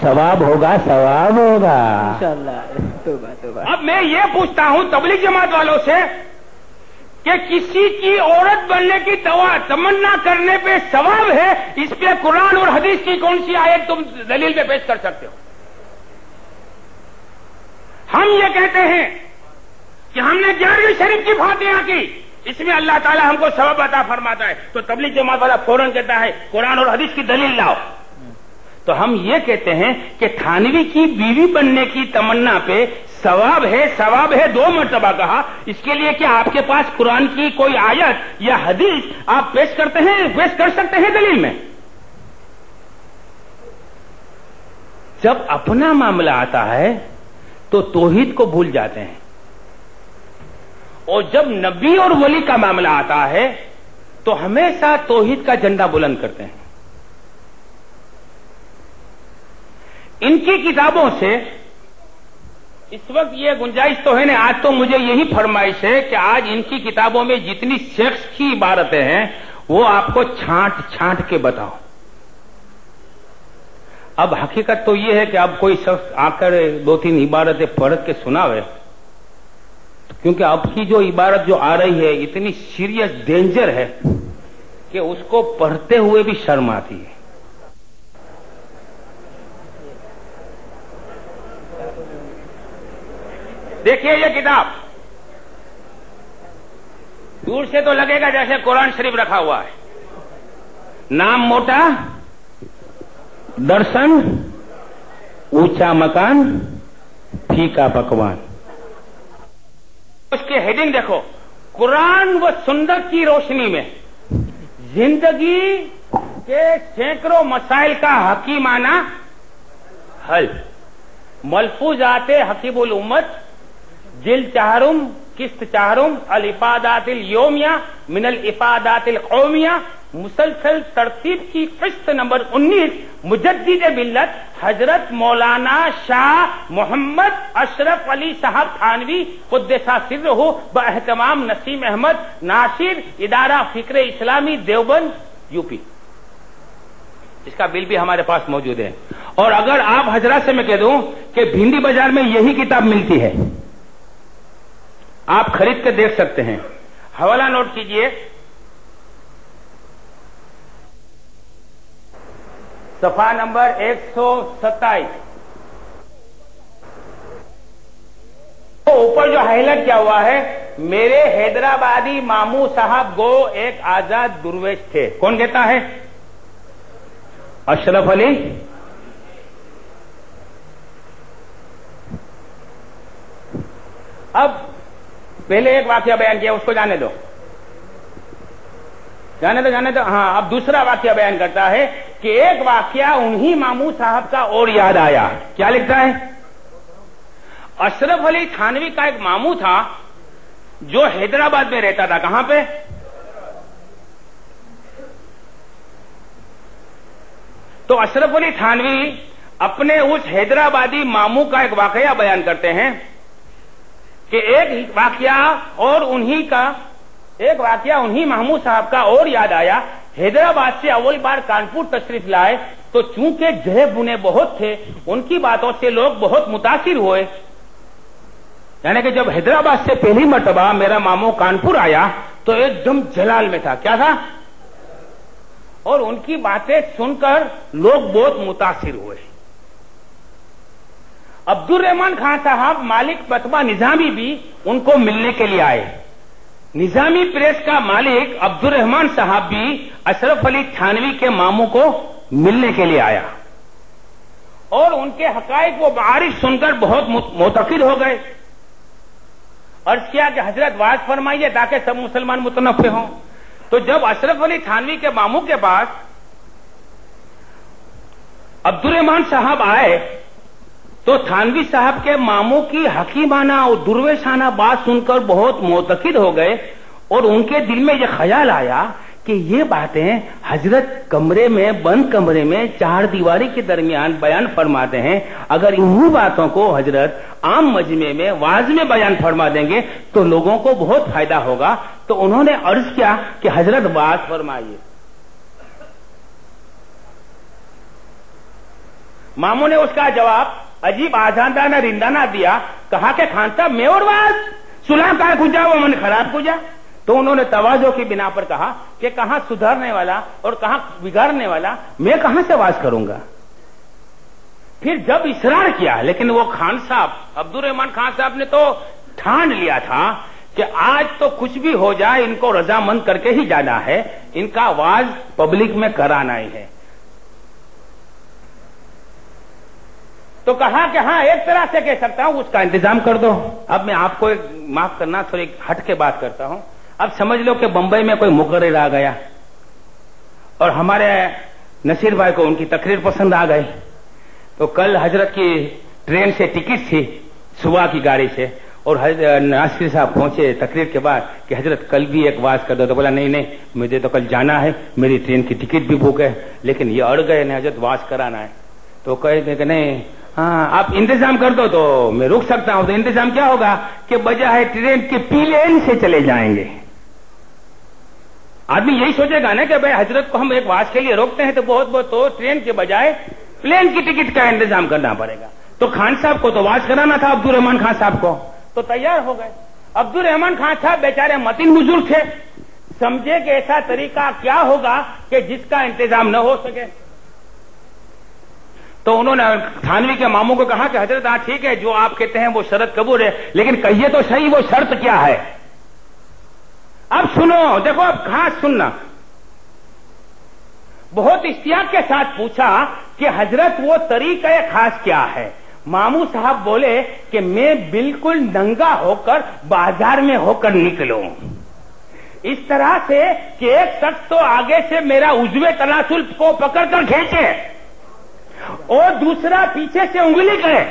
सवाब होगा, सवाब होगा इंशाअल्लाह। अब मैं ये पूछता हूं तबलीग जमात वालों से कि किसी की औरत बनने की तमन्ना करने पे सवाब है, इस पे कुरान और हदीस की कौन सी आयत तुम दलील में पेश कर सकते हो? हम ये कहते हैं कि हमने 11वीं शरीफ की फातिहा की, इसमें अल्लाह ताला हमको सवाब अता फरमाता है, तो तबलीग जमात वाला फौरन कहता है कुरान और हदीस की दलील लाओ। तो हम ये कहते हैं कि थानवी की बीवी बनने की तमन्ना पे सवाब है 2 मर्तबा कहा। इसके लिए क्या आपके पास कुरान की कोई आयत या हदीस आप पेश कर सकते हैं दलील में? जब अपना मामला आता है तो तौहीद को भूल जाते हैं, और जब नबी और वली का मामला आता है तो हमेशा तौहीद का झंडा बुलंद करते हैं। इनकी किताबों से इस वक्त ये गुंजाइश तो है ना, आज तो मुझे यही फरमाइश है कि आज इनकी किताबों में जितनी शेख्स की इबारतें हैं वो आपको छांट छांट के बताओ। अब हकीकत तो ये है कि अब कोई शख्स आकर 2-3 इबारतें पढ़ के सुनावे, क्योंकि अब की जो इबारत जो आ रही है इतनी सीरियस डेंजर है कि उसको पढ़ते हुए भी शर्म आती है। देखिए ये किताब दूर से तो लगेगा जैसे कुरान शरीफ रखा हुआ है, नाम मोटा, दर्शन ऊंचा मकान, फीका पकवान। उसके हेडिंग देखो, कुरान व सुन्नत की रोशनी में जिंदगी के सैकड़ों मसाइल का हकीमाना हल। मलफूजाते हकीबुल उम्मत जिल चाहरुम किस्त चाहरुम अल इफादातिल योमिया मिनल इफादातिल कौमिया, मुसलसल तरतीब की किस्त नंबर 19, मुजद्दिद मिल्लत हजरत मौलाना शाह मोहम्मद अशरफ अली साहब थानवी कुद्दसा सिर्रहु बएहतमाम नसीम अहमद नासिर, इदारा फिक्र इस्लामी देवबंद यूपी। इसका बिल भी हमारे पास मौजूद है। और अगर आप हजरत से मैं कह दूं कि भिंडी बाजार में यही किताब मिलती है, आप खरीद के देख सकते हैं। हवाला नोट कीजिए, सफा नंबर 127। तो ऊपर जो हाईलाइट किया हुआ है, मेरे हैदराबादी मामू साहब गो एक आजाद दुर्वेश थे। कौन कहता है? अशरफ अली। अब पहले एक वाकया बयान किया, उसको जाने दो। हाँ, अब दूसरा वाकया बयान करता है कि एक वाकया उन्हीं मामू साहब का और याद आया। क्या लिखता है? अशरफ अली थानवी का एक मामू था जो हैदराबाद में रहता था। कहां पे? तो अशरफ अली थानवी अपने उस हैदराबादी मामू का एक वाकया बयान करते हैं कि एक वाकया उन्हीं महमूद साहब का और याद आया। हैदराबाद से अव्वल बार कानपुर तशरीफ लाए तो चूंकि जहे बुने बहुत थे, उनकी बातों से लोग बहुत मुतासिर हुए। यानी कि जब हैदराबाद से पहली मर्तबा मेरा मामू कानपुर आया तो एकदम जलाल में था। क्या था? और उनकी बातें सुनकर लोग बहुत मुतासिर हुए। अब्दुल रहमान खान साहब मालिक मतबा निजामी भी उनको मिलने के लिए आए। निजामी प्रेस का मालिक अब्दुल रहमान साहब भी अशरफ अली थानवी के मामू को मिलने के लिए आया और उनके हकायक व मारिफ सुनकर बहुत मुतकिद हो गए। अर्ज किया कि हजरत वाज फरमाइए ताकि सब मुसलमान मुतनफ़े हों। तो जब अशरफ अली थानवी के मामू के पास अब्दुल रहमान साहब आए तो थानवी साहब के मामू की हकीमाना और दुर्वेशाना बात सुनकर बहुत मुतकिद हो गए और उनके दिल में यह ख्याल आया कि ये बातें हजरत कमरे में, बंद कमरे में, चार दीवारी के दरमियान बयान फरमाते हैं। अगर इन्हीं बातों को हजरत आम मजमे में, वाज में बयान फरमा देंगे तो लोगों को बहुत फायदा होगा। तो उन्होंने अर्ज किया कि हजरत वाज फरमाइए। मामू ने उसका जवाब अजीब आजादाना रिंदाना दिया, कहा कि खान साहब मैं और वाज सुलह का खुजा वो मन खराब खुजा। तो उन्होंने तवाजो की बिना पर कहा कि कहां सुधारने वाला और कहां बिगाड़ने वाला, मैं कहां से वाज करूंगा। फिर जब इसरार किया, लेकिन वो खान साहब अब्दुल रहमान खान साहब ने तो ठान लिया था कि आज तो कुछ भी हो जाए इनको रजामंद करके ही जाना है, इनका वाज पब्लिक में कराना ही है। तो कहा कि हाँ एक तरह से कह सकता हूं उसका इंतजाम कर दो। अब मैं आपको एक माफ करना थोड़ी हट के बात करता हूं। अब समझ लो कि बंबई में कोई मुकर्रिर आ गया और हमारे नसीर भाई को उनकी तकरीर पसंद आ गई। तो कल हजरत की ट्रेन से टिकट थी सुबह की गाड़ी से, और नासिर साहब पहुंचे तकरीर के बाद कि हजरत कल भी एक वाज कर दो। तो बोला नहीं नहीं मुझे तो कल जाना है, मेरी ट्रेन की टिकट भी बुक है, लेकिन ये अड़ गए नहीं हजरत वाज कराना है। तो कहे कि नहीं हाँ आप इंतजाम कर दो तो मैं रुक सकता हूं। तो इंतजाम क्या होगा कि बजाय ट्रेन के पीलेन से चले जाएंगे। आदमी यही सोचेगा ना कि भाई हजरत को हम एक वाज के लिए रोकते हैं तो बहुत बहुत तो ट्रेन के बजाय प्लेन की टिकट का इंतजाम करना पड़ेगा। तो खान साहब को तो वाज कराना था अब्दुल रहमान खान साहब को, तो तैयार हो गए। अब्दुल रहमान खान साहब बेचारे मतीन बुजुर्ग थे, समझे कि ऐसा तरीका क्या होगा कि जिसका इंतजाम न हो सके। तो उन्होंने थानवी के मामू को कहा कि हजरत हाँ ठीक है जो आप कहते हैं वो शर्त कबूल है, लेकिन कहिए तो सही वो शर्त क्या है। अब सुनो, देखो अब खास सुनना। बहुत इश्तियाक के साथ पूछा कि हजरत वो तरीका खास क्या है। मामू साहब बोले कि मैं बिल्कुल नंगा होकर बाजार में होकर निकलूं इस तरह से कि एक शख्स तो आगे से मेरा उजवे तनासुल को पकड़कर खींचे और दूसरा पीछे से उंगली करे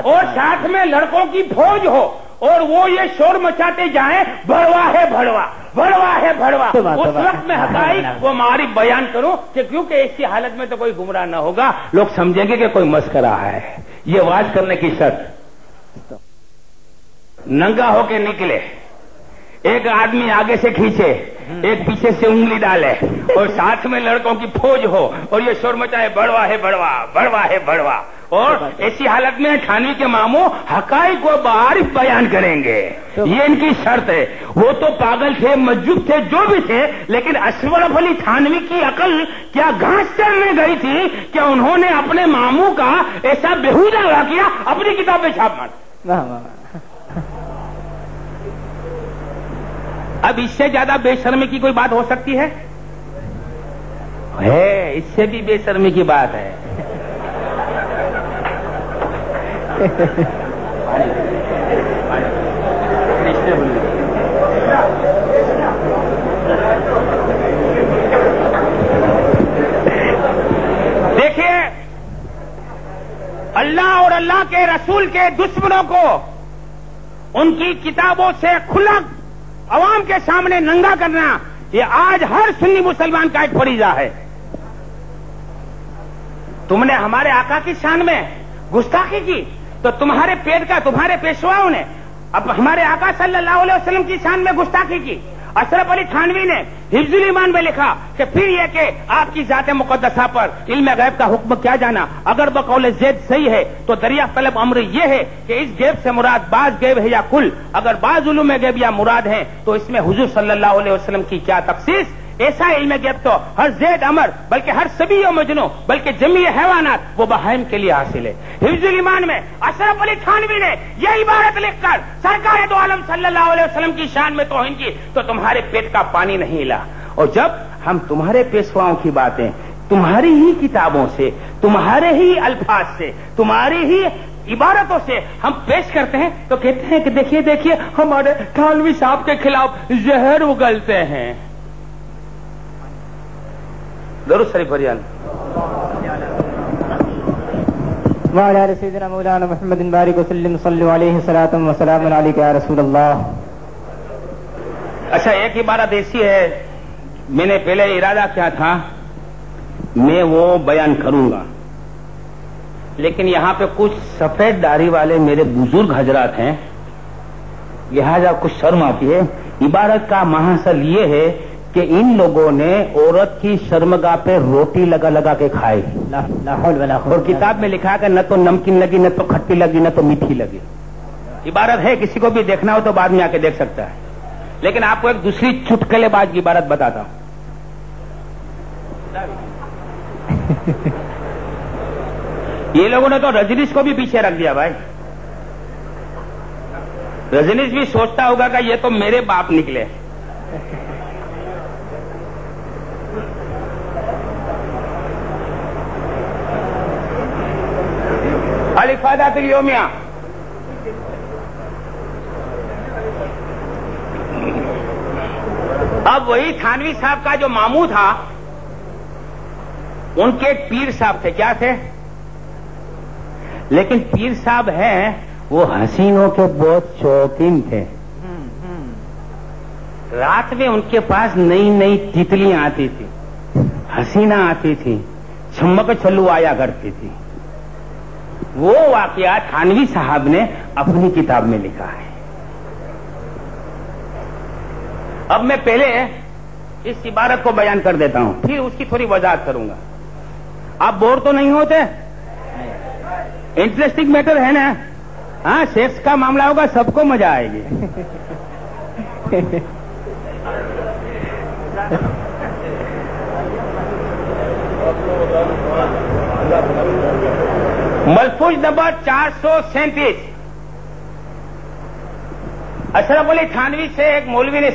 और साथ में लड़कों की फौज हो और वो ये शोर मचाते जाएं भड़वा है भड़वा, भड़वा है भड़वा। उस वक्त में हकाई वो मारी बयान करूं कि क्योंकि ऐसी हालत में तो कोई गुमराह न होगा, लोग समझेंगे कि कोई मस्करा है। ये वाज करने की शर्त। नंगा होके निकले, एक आदमी आगे से खींचे, एक पीछे से उंगली डाले और साथ में लड़कों की फौज हो और ये शोर मचाए भड़वा है भड़वा, भड़वा है भड़वा। और ऐसी हालत में थानवी के मामू हकाई को बाहर बयान करेंगे, ये इनकी शर्त है। वो तो पागल थे, मज्जूब थे, जो भी थे, लेकिन अशरफ अली थानवी की अकल क्या घास चढ़ने गई थी कि उन्होंने अपने मामू का ऐसा बेहुदा वाकया अपनी किताब में छाप मारा। अब इससे ज्यादा बेशर्मी की कोई बात हो सकती है? इससे भी बेशर्मी की बात है। देखिए, अल्लाह और अल्लाह के रसूल के दुश्मनों को उनकी किताबों से खुला अवाम के सामने नंगा करना, ये आज हर सुन्नी मुसलमान का एक फरीजा है। तुमने हमारे आका की शान में गुस्ताखी की तो तुम्हारे पेट का तुम्हारे पेशवाओं ने अब हमारे आका सल्लल्लाहु अलैहि वसल्लम की शान में गुस्ताखी की। अशरफ अली थानवी ने हिफ्जुल ईमान में लिखा कि फिर यह कि आपकी जाते मुकद्दसा पर इल्म गैब का हुक्म क्या जाना। अगर बकौल ज़ैद सही है तो दरियाफ्त तलब अम्र यह है कि इस गैब से मुराद बाज गैब है या कुल। अगर बाज उलूम गैब या मुराद है तो इसमें हुजूर सल्लल्लाहु अलैहि वसल्लम की क्या तखसीस। ऐसा इल्म गैब तो हर ज़ैद अमर बल्कि हर सभी मजनू बल्कि जमी हैवानात वो बहाइम के लिए हासिल है। हिफ्जुल ईमान में अशरफ अली थानवी ने यह इबारत लिखकर सरकार दो आलम सल्लल्लाहु अलैहि वसल्लम की शान में तौहीन की तो तुम्हारे पेट का पानी नहीं हिला। और जब हम तुम्हारे पेशवाओं की बातें तुम्हारी ही किताबों से, तुम्हारे ही अल्फाज से, तुम्हारी ही इबारतों से हम पेश करते हैं तो कहते हैं कि देखिए देखिए हमारे थानवी साहब के खिलाफ जहर उगलते हैं। दरूद शरीफ फरियाद वाला रसूलना मौलाना मुहम्मद बारिक वसल्लम सल्लल्लाहु अलैहि सलातम व सलाम अलैका या रसूल अल्लाह। अच्छा, एक इबारत ऐसी है, मैंने पहले इरादा किया था मैं वो बयान करूंगा, लेकिन यहां पे कुछ सफेद दाढ़ी वाले मेरे बुजुर्ग हजरात हैं, लिहाजा कुछ शर्म आती है। इबारत का महासल ये है کہ ان لوگوں نے عورت کی شرمگاہ پہ روٹی لگا لگا کے کھائی، لا حول ولا قوت اور کتاب میں لکھا کہ نہ تو نمکین لگی، نہ تو کھٹی لگی، نہ تو میٹھی لگی۔ عبارت ہے، کسی کو بھی دیکھنا ہو تو بعد میں آ کے دیکھ سکتا ہے، لیکن آپ کو ایک دوسری چٹکلے باز کی عبارت بتاتا ہوں۔ یہ لوگوں نے تو رجنیش کو بھی پیچھے رکھ دیا بھائی۔ رجنیش بھی سوچتا ہوگا کہ یہ تو میرے باپ نکلے۔ الافادات الیومیہ، اب وہی تھانوی صاحب کا جو ماموں تھا، ان کے ایک پیر صاحب تھے، کیا تھے؟ لیکن پیر صاحب ہیں وہ حسینوں کے بہت شوقین تھے۔ رات میں ان کے پاس نئی نئی تتلیاں آتی تھی، حسینہ آتی تھی، چھمک چھلو آیا کرتی تھی۔ وہ واقعہ تھانوی صاحب نے اپنی کتاب میں لکھا ہے۔ اب میں پہلے اس عبارت کو بیان کر دیتا ہوں، پھر اس کی تھوڑی وضاحت کروں گا۔ آپ بور تو نہیں ہوتے؟ انٹرسٹنگ میٹر ہے نا؟ ہاں، سیکس کا معاملہ ہوگا، سب کو مزہ آئے گی۔ ملفوظ نمبر 437۔ اشرف علی تھانوی سے ایک مولوی نے